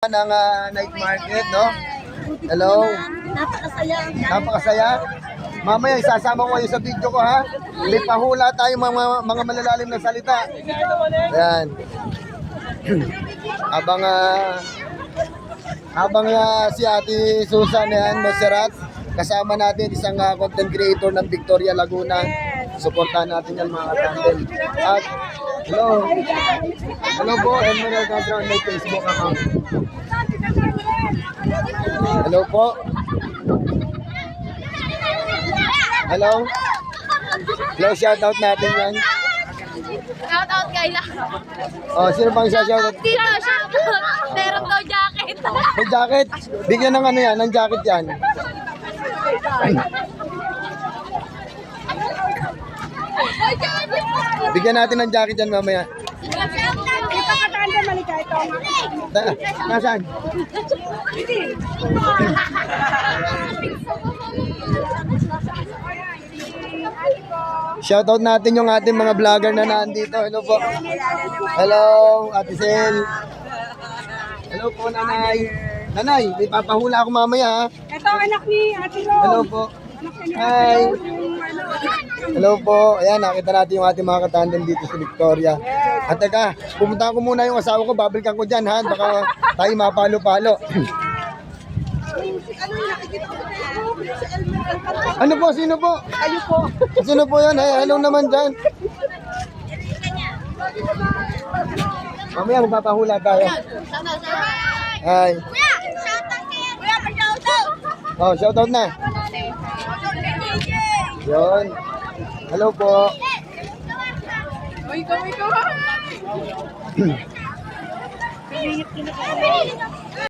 ng night market, no? Hello. Napakasaya. Napakasaya. Mamaya isasama ko kayo sa video ko, ha? May pahula tayo mga malalalim na salita. Ayan. habang si Ate Susan yan, Monserrat, kasama natin isang content creator ng Victoria, Laguna. Suportahan natin yan mga katandem. At hello. Hello po, Emerald Contra on my Facebook account. Hello po. Hello. Hello, shoutout natin yan. Shout out kay La. Oh, sino bang shoutout? Dito, shout out. Meron daw jacket. May jacket. Bigyan ng ano yan, ng jacket yan. Bigyan natin ng jacket yan mamaya. Ipakatanda malika ito. Nasaan? Shoutout natin yung ating mga vlogger na nandito. Hello po. Hello, Ate Sel. Hello po, Nanay. Nanay, may papahula ako mamaya, ha? Ito anak ni Ate Ro. Hello po. Hi. Hello po. Ayan, nakita natin yung ating mga katandem dito sa Victoria. At teka, pumunta ko muna yung asawa ko. Babalikan ko dyan, ha? Baka tayo mapalo-palo. Ano po? Sino po? Kayo po. Sino po yan? Hey, hello naman dyan. Mamaya magpapahula tayo. Hi. Kuya, shout out kay Kuya, shout out. Oh, shoutout na. Yun. Hello po. Uy, go.